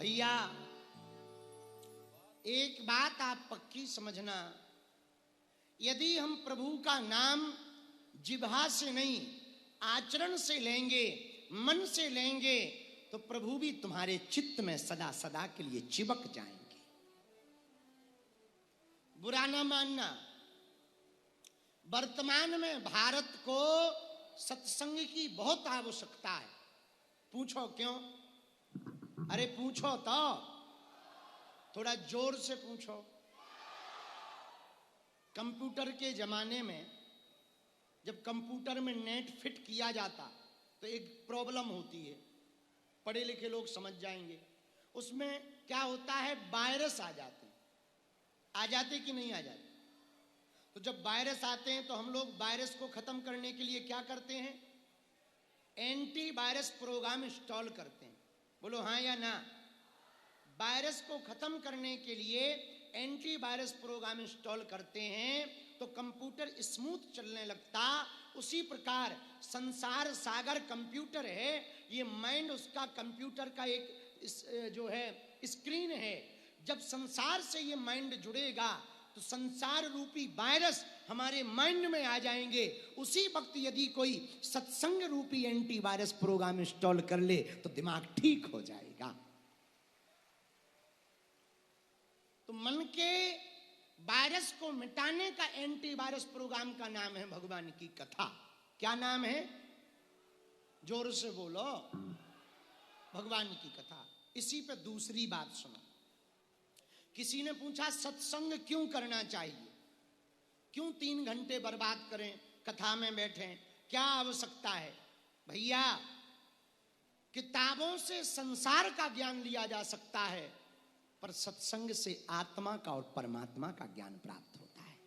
भैया एक बात आप पक्की समझना, यदि हम प्रभु का नाम जिह्वा से नहीं आचरण से लेंगे, मन से लेंगे, तो प्रभु भी तुम्हारे चित्त में सदा सदा के लिए चिपक जाएंगे। बुरा ना मानना, वर्तमान में भारत को सत्संग की बहुत आवश्यकता है। पूछो क्यों? अरे पूछो तो, थोड़ा जोर से पूछो। कंप्यूटर के जमाने में जब कंप्यूटर में नेट फिट किया जाता तो एक प्रॉब्लम होती है, पढ़े लिखे लोग समझ जाएंगे। उसमें क्या होता है, वायरस आ जाते कि नहीं आ जाते? तो जब वायरस आते हैं तो हम लोग वायरस को खत्म करने के लिए क्या करते हैं? एंटी वायरस प्रोग्राम इंस्टॉल करते हैं। बोलो हाँ या ना? वायरस को खत्म करने के लिए एंटी वायरस प्रोग्राम इंस्टॉल करते हैं तो कंप्यूटर स्मूथ चलने लगता। उसी प्रकार संसार सागर कंप्यूटर है, ये माइंड उसका कंप्यूटर का एक जो है स्क्रीन है। जब संसार से ये माइंड जुड़ेगा तो संसार रूपी वायरस हमारे माइंड में आ जाएंगे। उसी वक्त यदि कोई सत्संग रूपी एंटी वायरस प्रोग्राम इंस्टॉल कर ले तो दिमाग ठीक हो जाएगा। तो मन के वायरस को मिटाने का एंटी वायरस प्रोग्राम का नाम है भगवान की कथा। क्या नाम है? जोर से बोलो, भगवान की कथा। इसी पे दूसरी बात सुनो। किसी ने पूछा सत्संग क्यों करना चाहिए, क्यों 3 घंटे बर्बाद करें, कथा में बैठें, क्या आवश्यकता है? भैया किताबों से संसार का ज्ञान लिया जा सकता है, पर सत्संग से आत्मा का और परमात्मा का ज्ञान प्राप्त होता है।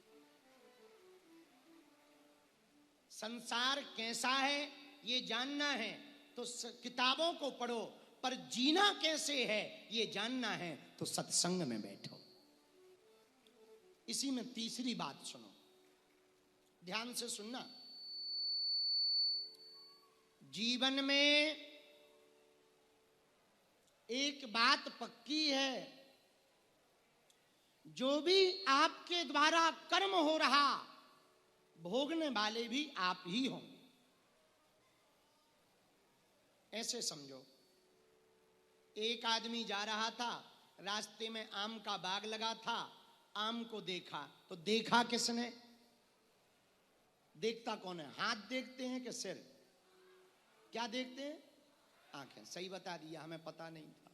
संसार कैसा है ये जानना है तो किताबों को पढ़ो, पर जीना कैसे है ये जानना है तो सत्संग में बैठो। इसी में तीसरी बात सुनो, ध्यान से सुनना। जीवन में एक बात पक्की है, जो भी आपके द्वारा कर्म हो रहा भोगने वाले भी आप ही होंगे। ऐसे समझो, एक आदमी जा रहा था, रास्ते में आम का बाग लगा था, आम को देखा तो देखा किसने? देखता कौन है? हाथ देखते हैं कि सिर? क्या देखते हैं? आंखें। सही बता दिया, हमें पता नहीं था,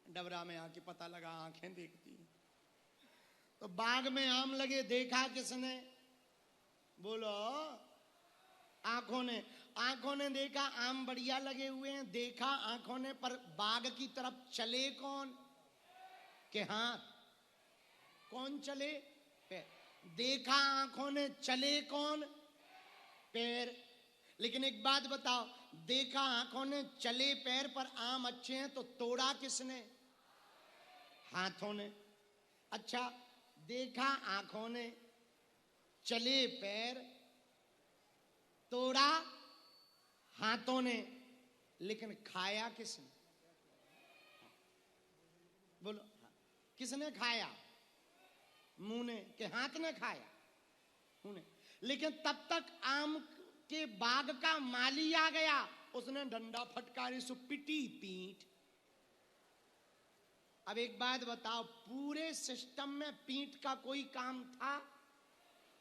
डबरा में आके पता लगा आंखें देखती हैं। तो बाग में आम लगे, देखा किसने? बोलो, आंखों ने। आंखों ने देखा आम बढ़िया लगे हुए हैं, देखा आंखों ने, पर बाग की तरफ चले कौन? के हाथ। कौन चले? पैर। देखा आंखों ने, चले कौन? पैर। लेकिन एक बात बताओ, देखा आंखों ने, चले पैर, पर आम अच्छे हैं, तो तोड़ा किसने? हाथों ने। अच्छा, देखा आंखों ने, चले पैर, तोड़ा हाथों ने, लेकिन खाया किसने? बोलो, किसने खाया? मुंह ने कि हाथ ने खाया? मुंह ने। लेकिन तब तक आम के बाग का माली आ गया, उसने डंडा फटकारी से पिटी पीठ। अब एक बात बताओ, पूरे सिस्टम में पीठ का कोई काम था?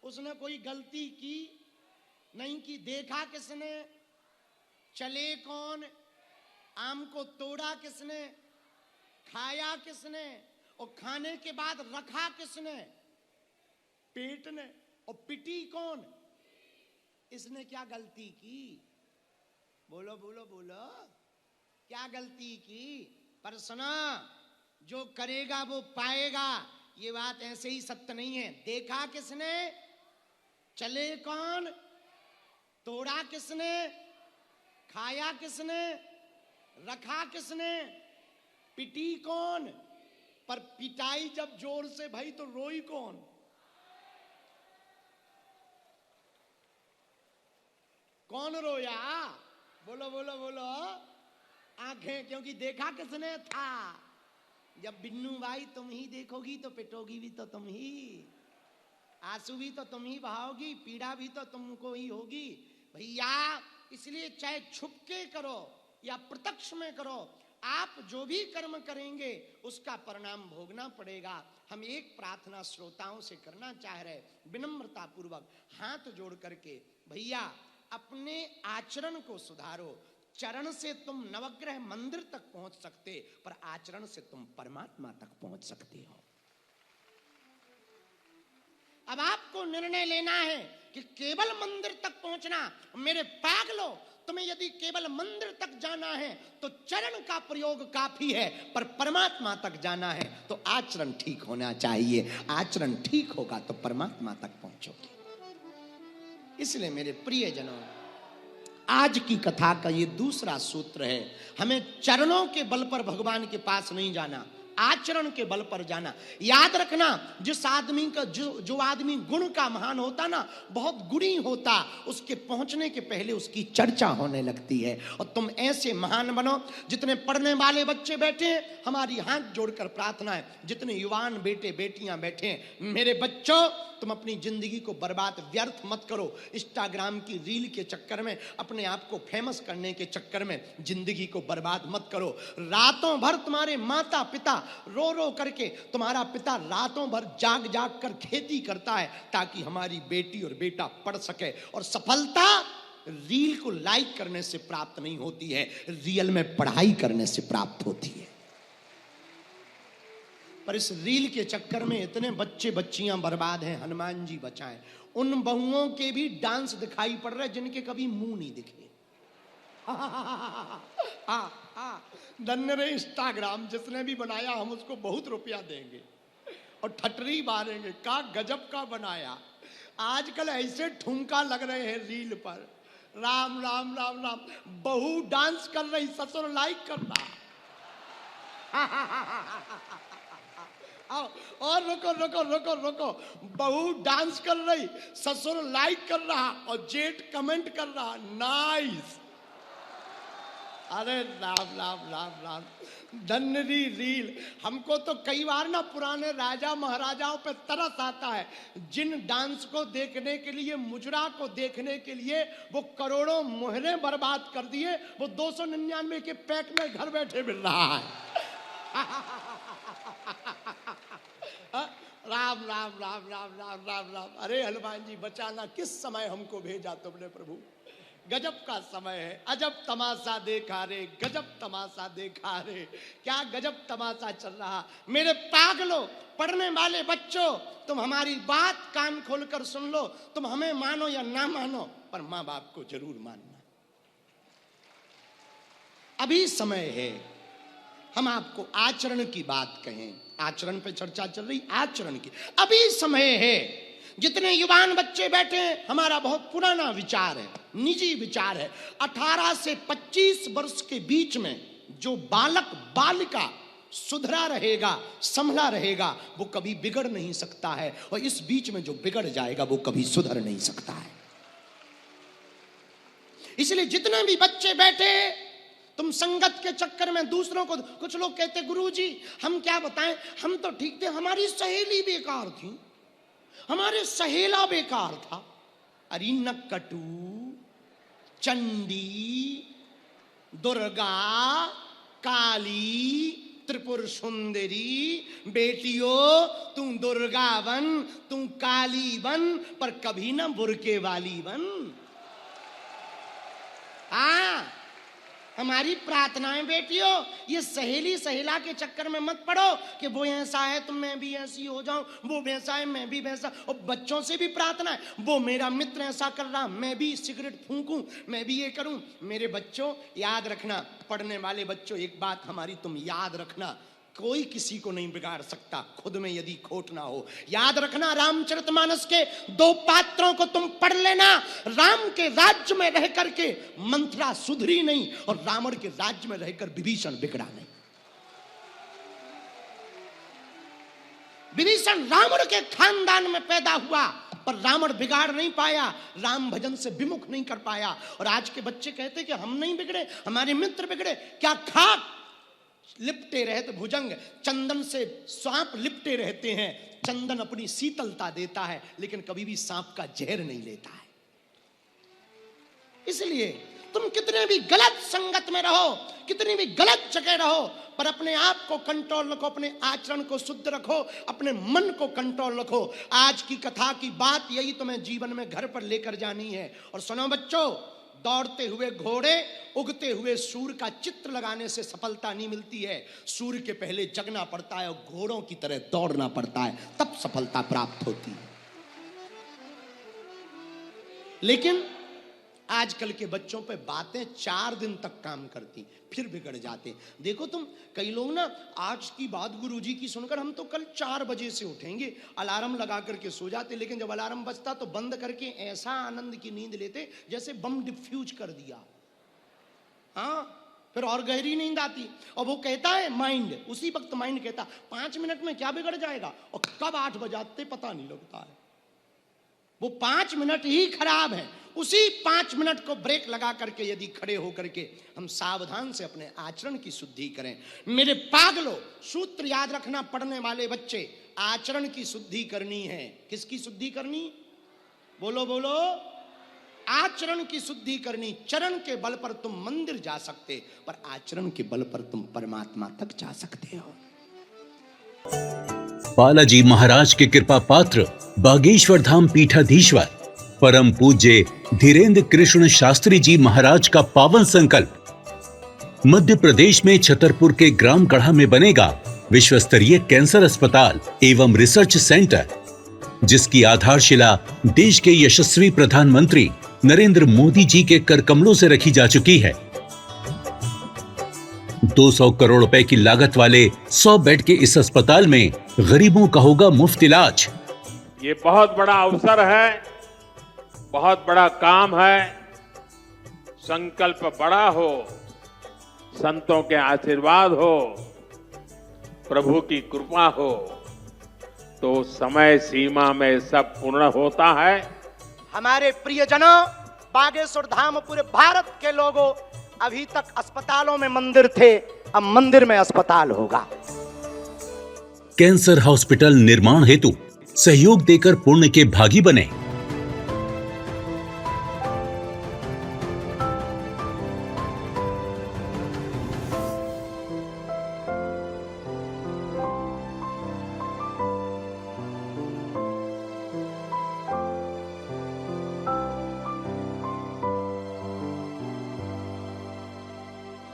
उसने कोई गलती की? नहीं की। देखा किसने? चले कौन? आम को तोड़ा किसने? खाया किसने? और खाने के बाद रखा किसने? पेट ने। और पिटी कौन? इसने क्या गलती की? बोलो बोलो बोलो, क्या गलती की? पर सुना, जो करेगा वो पाएगा, ये बात ऐसे ही सत्य नहीं है। देखा किसने? चले कौन? तोड़ा किसने? खाया किसने? रखा किसने? पिटी कौन? पर पिटाई जब जोर से भई तो रोई कौन? कौन रोया? बोलो बोलो बोलो। आंखें, क्योंकि देखा किसने था। जब बिन्नू भाई तुम ही देखोगी तो पिटोगी भी तो तुम ही, आंसू भी तो तुम ही बहाओगी, पीड़ा भी तो तुमको ही होगी भैया। इसलिए चाहे छुप के करो या प्रत्यक्ष में करो, आप जो भी कर्म करेंगे उसका परिणाम भोगना पड़ेगा। हम एक प्रार्थना श्रोताओं से करना चाह रहे, विनम्रता पूर्वक हाथ जोड़ करके, भैया अपने आचरण को सुधारो। चरण से तुम नवग्रह मंदिर तक पहुंच सकते, पर आचरण से तुम परमात्मा तक पहुंच सकते हो। अब आपको निर्णय लेना है कि केवल मंदिर तक पहुंचना। मेरे पागलो, तुम्हें यदि केवल मंदिर तक जाना है तो चरण का प्रयोग काफी है, पर परमात्मा तक जाना है तो आचरण ठीक होना चाहिए। आचरण ठीक होगा तो परमात्मा तक पहुंचोगे। इसलिए मेरे प्रियजनों, आज की कथा का ये दूसरा सूत्र है, हमें चरणों के बल पर भगवान के पास नहीं जाना, आचरण के बल पर जाना। याद रखना, जिस आदमी का जो आदमी गुण का महान होता ना, बहुत गुणी होता, उसके पहुंचने के पहले उसकी चर्चा होने लगती है। और तुम ऐसे महान बनो। जितने पढ़ने वाले बच्चे बैठे हैं, हमारी हाथ जोड़कर प्रार्थना है, जितने युवान बेटे बेटियां बैठे हैं, मेरे बच्चों तुम अपनी जिंदगी को बर्बाद व्यर्थ मत करो। इंस्टाग्राम की रील के चक्कर में, अपने आप को फेमस करने के चक्कर में जिंदगी को बर्बाद मत करो। रातों भर तुम्हारे माता पिता रो रो करके, तुम्हारा पिता रातों भर जाग जाग कर खेती करता है ताकि हमारी बेटी और बेटा पढ़ सके। और सफलता रील को लाइक करने से प्राप्त नहीं होती है, रियल में पढ़ाई करने से प्राप्त होती है। पर इस रील के चक्कर में इतने बच्चे बच्चियां बर्बाद हैं, हनुमान जी बचाएं। उन बहुओं के भी डांस दिखाई पड़ रहे जिनके कभी मुंह नहीं दिखे। धन्य रे इंस्टाग्राम, जिसने भी बनाया हम उसको बहुत रुपया देंगे और ठटरी मारेंगे। का गजब का बनाया। आजकल ऐसे ठुमका लग रहे हैं रील पर, राम राम राम राम। बहू डांस कर रही, ससुर लाइक कर रहा। और रुको रुको रुको रुको, बहू डांस कर रही, ससुर लाइक कर रहा और जेठ कमेंट कर रहा, नाइस। अरे राम राम राम राम, धन्य रील। हमको तो कई बार ना पुराने राजा महाराजाओं पे तरस आता है, जिन डांस को देखने के लिए, मुजरा को देखने के लिए वो करोड़ों मोहरे बर्बाद कर दिए, वो 299 के पैक में घर बैठे मिल रहा है। राम राम राम राम राम राम राम। अरे हनुमान जी बचाना, किस समय हमको भेजा तुमने प्रभु। गजब का समय है, अजब तमाशा देखा रे, गजब तमाशा देखा रे। क्या गजब तमाशा चल रहा। मेरे पागलों, पढ़ने वाले बच्चों, तुम हमारी बात कान खोलकर सुन लो। तुम हमें मानो या ना मानो, पर माँ बाप को जरूर मानना। अभी समय है हम आपको आचरण की बात कहें। आचरण पे चर्चा चल रही, आचरण की अभी समय है। जितने युवान बच्चे बैठे हैं, हमारा बहुत पुराना विचार है, निजी विचार है। 18 से 25 वर्ष के बीच में जो बालक बालिका सुधरा रहेगा, संभला रहेगा, वो कभी बिगड़ नहीं सकता है। और इस बीच में जो बिगड़ जाएगा वो कभी सुधर नहीं सकता है। इसलिए जितने भी बच्चे बैठे, तुम संगत के चक्कर में दूसरों को, कुछ लोग कहते गुरुजी हम क्या बताएं, हम तो ठीक थे, हमारी सहेली बेकार थी, हमारे सहेला बेकार था। अरे नक्कटू, चंडी, दुर्गा, काली, त्रिपुर सुंदरी, बेटियों तू दुर्गा बन, तू काली बन, पर कभी ना बुरके वाली बन। हमारी प्रार्थनाएं बेटियों, ये सहेली सहेला के चक्कर में मत पड़ो कि वो ऐसा है तो मैं भी ऐसी हो जाऊं, वो वैसा है मैं भी वैसा। और बच्चों से भी प्रार्थना है, वो मेरा मित्र ऐसा कर रहा, मैं भी सिगरेट फूंकूं, मैं भी ये करूं। मेरे बच्चों याद रखना, पढ़ने वाले बच्चों, एक बात हमारी तुम याद रखना, कोई किसी को नहीं बिगाड़ सकता, खुद में यदि खोट ना हो। याद रखना, रामचरितमानस के 2 पात्रों को तुम पढ़ लेना। राम के राज्य में रह करके मंथरा सुधरी नहीं, और रावण के राज्य में रहकर विभीषण बिगड़ा नहीं। विभीषण रावण के खानदान में पैदा हुआ, पर रावण बिगाड़ नहीं पाया, राम भजन से विमुख नहीं कर पाया। और आज के बच्चे कहते कि हम नहीं बिगड़े, हमारे मित्र बिगड़े। क्या खाक लिपटे रहते भुजंग, चंदन से सांप लिपटे रहते हैं। चंदन अपनी शीतलता देता है, लेकिन कभी भी सांप का जहर नहीं लेता है। इसलिए तुम कितने भी गलत संगत में रहो, कितनी भी गलत जगह रहो, पर अपने आप को कंट्रोल रखो, अपने आचरण को शुद्ध रखो, अपने मन को कंट्रोल रखो। आज की कथा की बात यही तुम्हें जीवन में घर पर लेकर जानी है। और सुनो बच्चों, दौड़ते हुए घोड़े, उगते हुए सूर्य का चित्र लगाने से सफलता नहीं मिलती है। सूर्य के पहले जगना पड़ता है और घोड़ों की तरह दौड़ना पड़ता है, तब सफलता प्राप्त होती है। लेकिन आजकल के बच्चों पे बातें 4 दिन तक काम करती, फिर बिगड़ जाते। देखो तुम, कई लोग ना आज की बात गुरुजी की सुनकर हम तो कल 4 बजे से उठेंगे, अलार्म लगा करके सो जाते। लेकिन जब अलार्म बजता तो बंद करके ऐसा आनंद की नींद लेते जैसे बम डिफ्यूज कर दिया। हाँ, फिर और गहरी नींद आती। और वो कहता है माइंड, उसी वक्त माइंड कहता 5 मिनट में क्या बिगड़ जाएगा, और कब 8 बजाते पता नहीं लगता है। वो 5 मिनट ही खराब है। उसी 5 मिनट को ब्रेक लगा करके यदि खड़े होकर के हम सावधान से अपने आचरण की शुद्धि करें। मेरे पागलों, सूत्र याद रखना पढ़ने वाले बच्चे, आचरण की शुद्धि करनी है। किसकी शुद्धि करनी? बोलो बोलो। आचरण की शुद्धि करनी। चरण के बल पर तुम मंदिर जा सकते, पर आचरण के बल पर तुम परमात्मा तक जा सकते हो। बालाजी महाराज के कृपा पात्र बागेश्वर धाम पीठाधीश्वर परम पूज्य धीरेन्द्र कृष्ण शास्त्री जी महाराज का पावन संकल्प। मध्य प्रदेश में छतरपुर के ग्राम गढ़ा में बनेगा विश्व स्तरीय कैंसर अस्पताल एवं रिसर्च सेंटर, जिसकी आधारशिला देश के यशस्वी प्रधानमंत्री नरेंद्र मोदी जी के कर कमलों से रखी जा चुकी है। 200 करोड़ रुपए की लागत वाले 100 बेड के इस अस्पताल में गरीबों का होगा मुफ्त इलाज। ये बहुत बड़ा अवसर है, बहुत बड़ा काम है। संकल्प बड़ा हो, संतों के आशीर्वाद हो, प्रभु की कृपा हो, तो समय सीमा में सब पूर्ण होता है। हमारे प्रियजनों, बागेश्वर धाम पूरे भारत के लोगों, अभी तक अस्पतालों में मंदिर थे, अब मंदिर में अस्पताल होगा। कैंसर हॉस्पिटल निर्माण हेतु सहयोग देकर पुण्य के भागी बने।